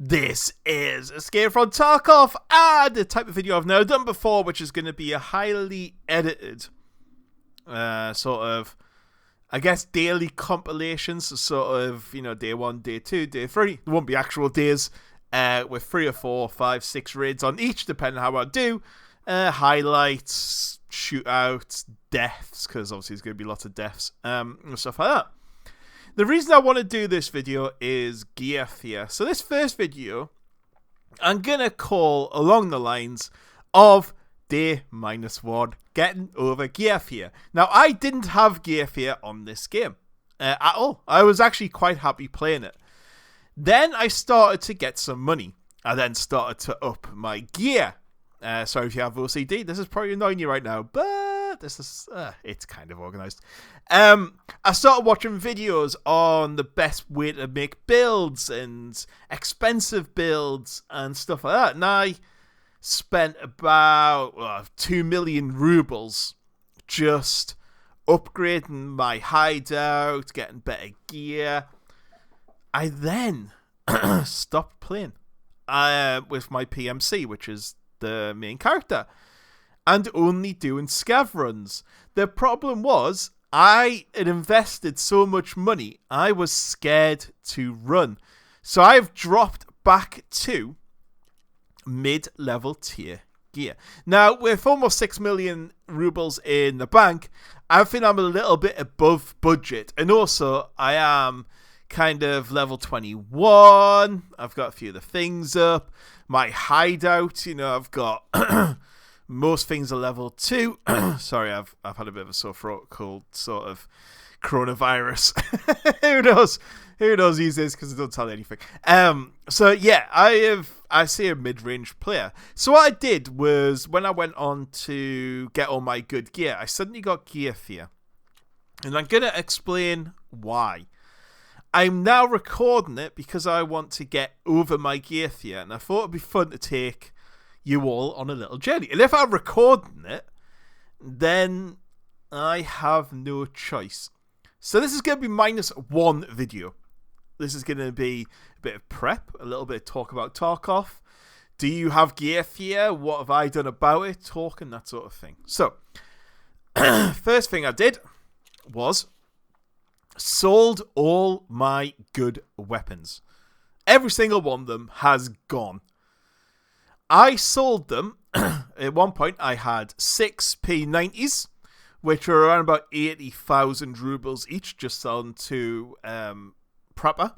This is Escape from Tarkov, and the type of video I've never done before, which is going to be a highly edited, sort of, I guess, daily compilations, sort of, day 1, day 2, day 3. There won't be actual days, with 3 or 4, 5, 6 raids on each, depending on how I do. Highlights, shootouts, deaths, because obviously there's going to be lots of deaths, and stuff like that. The reason I want to do this video is gear fear. So this first video, I'm going to call along the lines of day -1, getting over gear fear. Now, I didn't have gear fear on this game at all. I was actually quite happy playing it. Then I started to get some money. I then started to up my gear. Sorry if you have OCD. This is probably annoying you right now, but this is it's kind of organized. I started watching videos on the best way to make builds and expensive builds and stuff like that. And I spent about 2 million rubles just upgrading my hideout, getting better gear. I then stopped playing with my PMC, which is the main character, and only doing scav runs. The problem was I had invested so much money, I was scared to run. So I've dropped back to mid-level tier gear. Now, with almost 6 million rubles in the bank, I think I'm a little bit above budget. And also, I am kind of level 21. I've got a few of the things up. My hideout, I've got most things are level 2. Sorry, I've had a bit of a sore throat called sort of coronavirus. Who knows these days, because it don't tell you anything. So yeah, I see a mid-range player. So what I did was, when I went on to get all my good gear, I suddenly got gear fear. And I'm going to explain why. I'm now recording it because I want to get over my gear fear, and I thought it'd be fun to take you all on a little journey. And if I'm recording it, then I have no choice. So this is going to be -1 video. This is going to be a bit of prep, a little bit of talk about Tarkov. Do you have gear fear? What have I done about it? Talking, that sort of thing. So, first thing I did was sold all my good weapons. Every single one of them has gone. I sold them. At one point, I had 6 P90s, which were around about 80,000 rubles each, just selling to Prepper.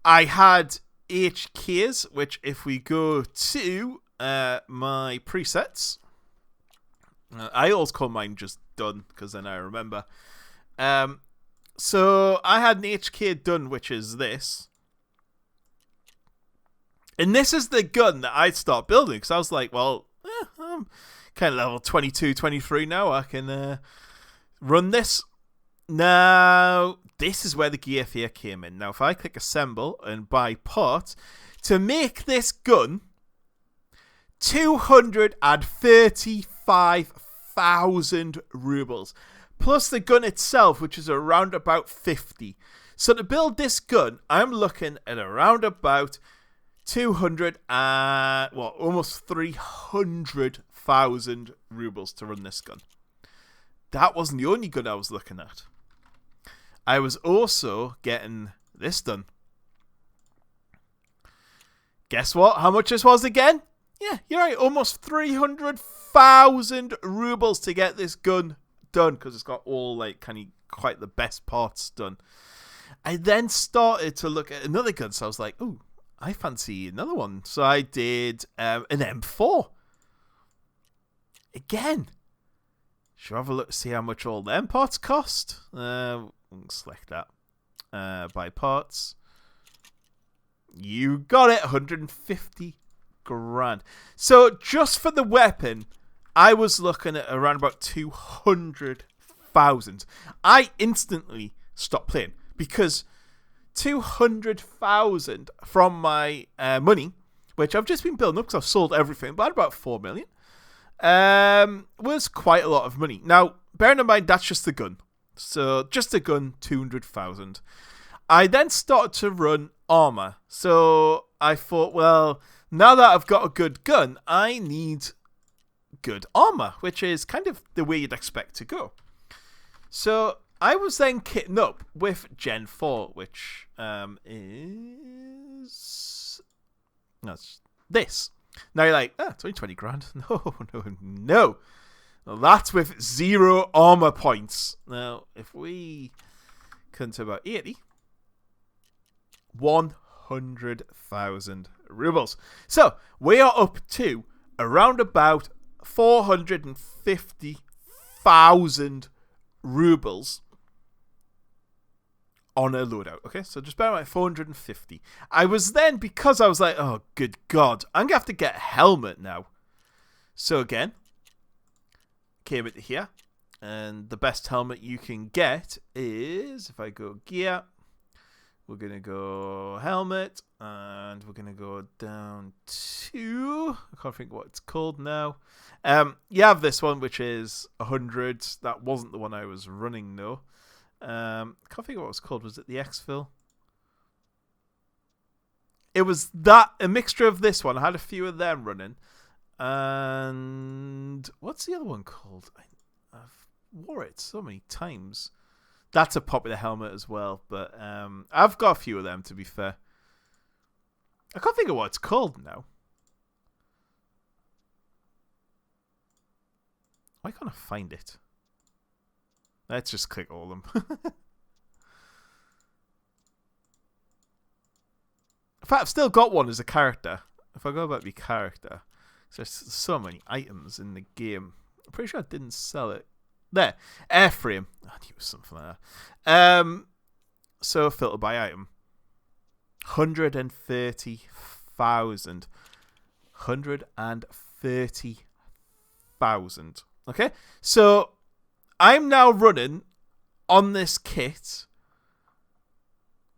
I had HKs, which if we go to my presets, I always call mine just done, because then I remember. So I had an HK done, which is this. And this is the gun that I'd start building, because I was like, well, I'm kind of level 22, 23 now. I can run this. Now, this is where the gear fear came in. Now, if I click assemble and buy parts, to make this gun, 235,000 rubles. Plus the gun itself, which is around about 50. So to build this gun, I'm looking at around about 200 and, almost 300,000 rubles to run this gun. That wasn't the only gun I was looking at. I was also getting this done. Guess what? How much this was again? Yeah, you're right. Almost 300,000 rubles to get this gun done, because it's got all quite the best parts done. I then started to look at another gun, so I was like, ooh, I fancy another one. So I did an M4 again. Should I have a look to see how much all them parts cost? Select that. Buy parts. You got it. 150 grand. So just for the weapon, I was looking at around about 200,000. I instantly stopped playing, because 200,000 from my money, which I've just been building up because I've sold everything, but about 4 million, was quite a lot of money. Now, bearing in mind, that's just the gun. So, just the gun, 200,000. I then started to run armor. So, I thought, well, now that I've got a good gun, I need good armor, which is kind of the way you'd expect to go. So I was then kitting up with Gen 4, which is... That's this. Now you're like, it's only 20 grand. No. Well, that's with 0 armor points. Now, if we come to about 80, 100,000 rubles. So we are up to around about 450,000 rubles on a loadout. Okay, so just bear in mind 450. I was then, because I was like, oh good god, I'm gonna have to get a helmet now. So again, came into here, and the best helmet you can get is, if I go gear, we're gonna go helmet, and we're gonna go down to, I can't think what it's called now. You have this one, which is 100. That wasn't the one I was running though. Can't think of what it was called. Was it the Exfil? It was that, a mixture of this one. I had a few of them running. And what's the other one called? I've wore it so many times. That's a popular helmet as well, but I've got a few of them, to be fair. I can't think of what it's called now. Why can't I find it? Let's just click all of them. In fact, I've still got one as a character. If I go about the character, there's so many items in the game. I'm pretty sure I didn't sell it. There, airframe. I knew it was something like that. So filter by item. 130,000. 130,000. Okay, so I'm now running on this kit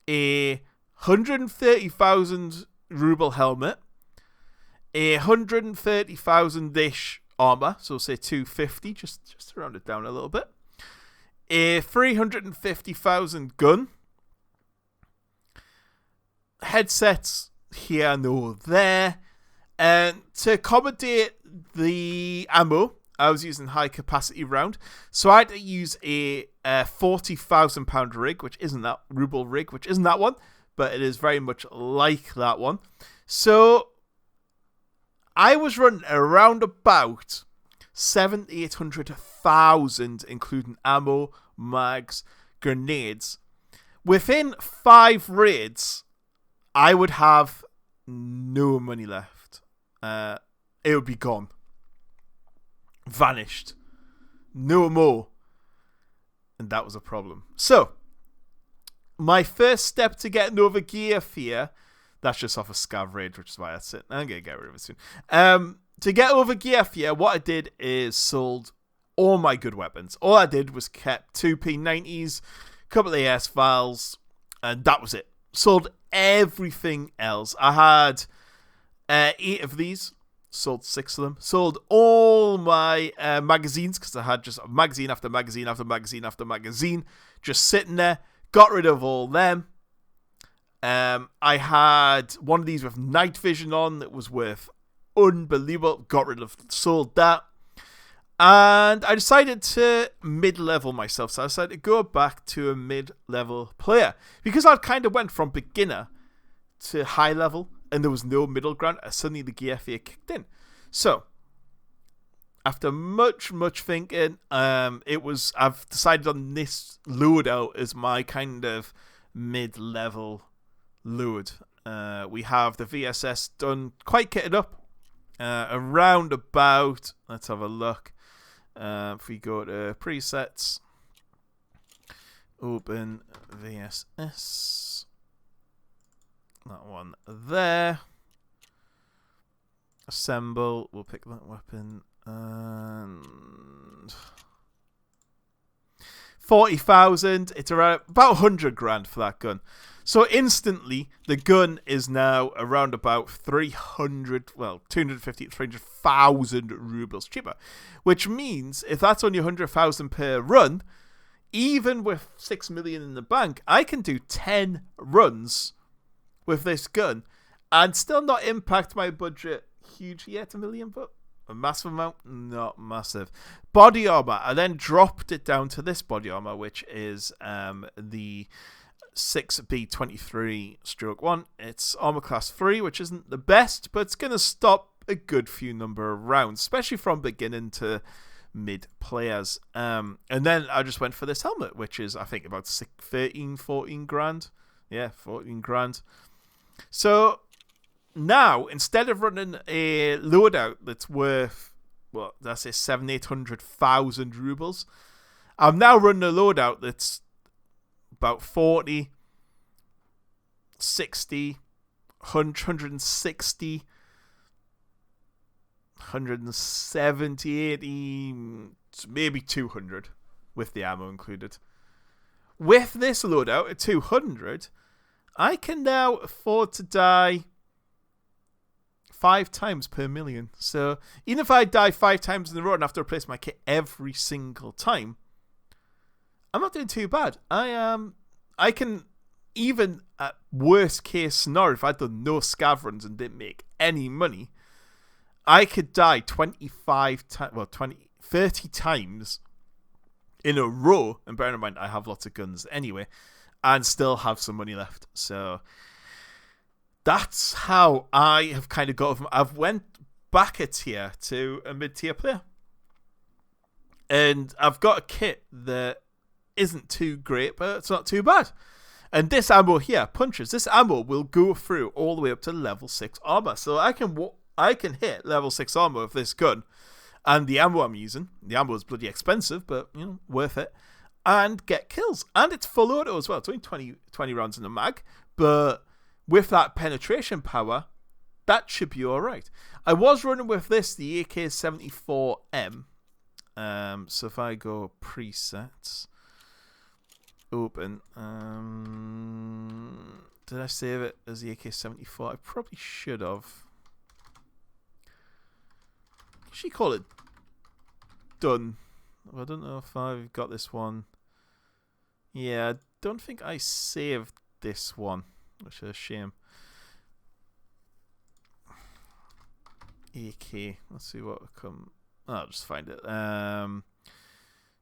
a 130,000 ruble helmet, a 130,000-ish armor, so say 250, just to round it down a little bit, a 350,000 gun, headsets here and there, and to accommodate the ammo, I was using high capacity round, so I had to use a £40,000 rig, which isn't that ruble rig, which isn't that one, but it is very much like that one. So I was running around about 700,000-800,000, including ammo, mags, grenades. Within 5 raids, I would have no money left. It would be gone. Vanished. No more. And that was a problem. So, my first step to getting over gear fear, that's just off a scav raid, which is why that's it. I'm going to get rid of it soon. To get over gear fear, what I did is sold all my good weapons. All I did was kept 2 P90s, a couple of AS files, and that was it. Sold everything else. I had 8 of these. Sold 6 of them. Sold all my magazines, because I had just magazine after magazine after magazine after magazine just sitting there. Got rid of all them. I had one of these with night vision on that was worth unbelievable. Got rid of, sold that. And I decided to mid-level myself. So I decided to go back to a mid-level player, because I kind of went from beginner to high level, and there was no middle ground. Suddenly the gear fear kicked in. So, after much thinking, I've decided on this loadout as my kind of mid-level load. We have the VSS done, quite kitted up. Around about, let's have a look. If we go to presets, open VSS. That one there. Assemble. We'll pick that weapon. And 40,000. It's around about 100 grand for that gun. So instantly, the gun is now around about 250, 300,000 rubles cheaper. Which means, if that's only 100,000 per run, even with 6 million in the bank, I can do 10 runs with this gun and still not impact my budget hugely yet, $1 million, but a massive amount, not massive. Body armor, I then dropped it down to this body armor, which is the 6B23-1. It's armor class 3, which isn't the best, but it's going to stop a good few number of rounds, especially from beginning to mid players. And then I just went for this helmet, which is, I think, about 14 grand. Yeah, 14 grand. So now, instead of running a loadout that's worth, well, that's 700,000-800,000 rubles, I'm now running a loadout that's about 40, 60, 160, 170, 80, maybe 200 with the ammo included. With this loadout at 200, I can now afford to die 5 times per million. So even if I die 5 times in a row and have to replace my kit every single time, I'm not doing too bad. I can, even at worst case scenario, if I'd done no scav runs and didn't make any money, I could die 25 times, well, 30 times in a row. And bearing in mind, I have lots of guns anyway, and still have some money left. So that's how I have kind of got. I've went back a tier to a mid-tier player, and I've got a kit that isn't too great, but it's not too bad. And this ammo here, punches. This ammo will go through all the way up to level 6 armor. So I can hit level 6 armor with this gun, and the ammo I'm using. The ammo is bloody expensive, but worth it. And get kills, and it's full auto as well. It's only 20 rounds in the mag, but with that penetration power, that should be all right. I was running with this, the AK-74M. So if I go presets, open. Did I save it as the AK-74? I probably should have. She call it done. I don't know if I've got this one. Yeah, I don't think I saved this one, which is a shame. AK. Let's see what will come. Oh, I'll just find it.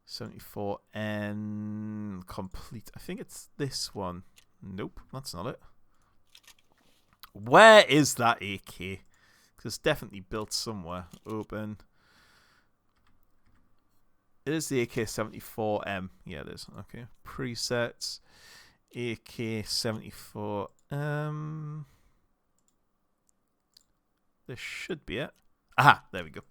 74N complete. I think it's this one. Nope, that's not it. Where is that AK? Because it's definitely built somewhere. Open. It is the AK-74M. Yeah, it is. Okay. Presets. AK-74M. This should be it. Aha, there we go.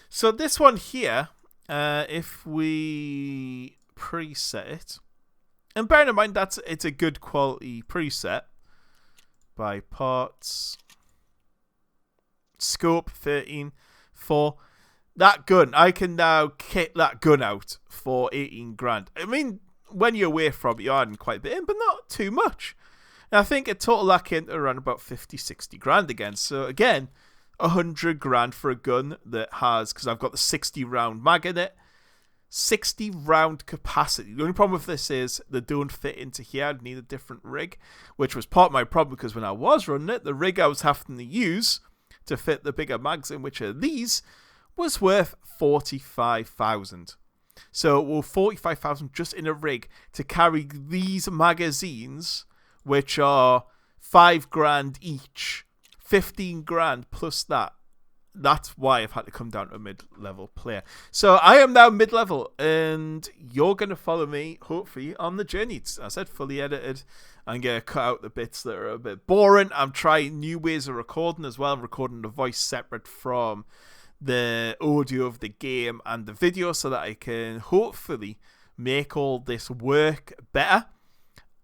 So this one here, if we preset it, and bear in mind it's a good quality preset by parts, scope 13.4. That gun, I can now kit that gun out for 18 grand. I mean, when you're away from it, you're adding quite a bit in, but not too much. And I think a total that came to around about 50, 60 grand again. So again, 100 grand for a gun that has, because I've got the 60 round mag in it, 60 round capacity. The only problem with this is they don't fit into here. I'd need a different rig, which was part of my problem, because when I was running it, the rig I was having to use to fit the bigger mags in, which are these, was worth 45,000. So, well, 45,000 just in a rig to carry these magazines, which are 5 grand each, 15 grand plus that. That's why I've had to come down to a mid-level player. So I am now mid-level, and you're going to follow me, hopefully, on the journey. It's, as I said, fully edited. I'm going to cut out the bits that are a bit boring. I'm trying new ways of recording as well. I'm recording the voice separate from the audio of the game and the video, so that I can hopefully make all this work better.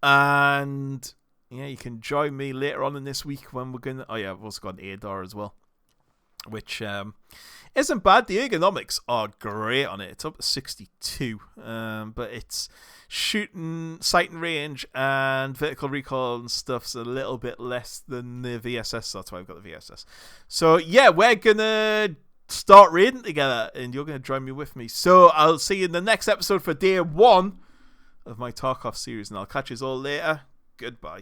And yeah, you can join me later on in this week when we're going to... Oh yeah, I've also got an ADAR as well, which isn't bad. The ergonomics are great on it. It's up to 62, but it's shooting, sighting range, and vertical recoil and stuff's a little bit less than the VSS. So that's why I've got the VSS. So yeah, we're gonna start raiding together, and you're gonna join me with me. So I'll see you in the next episode for day 1 of my Tarkov series, and I'll catch you all later. Goodbye.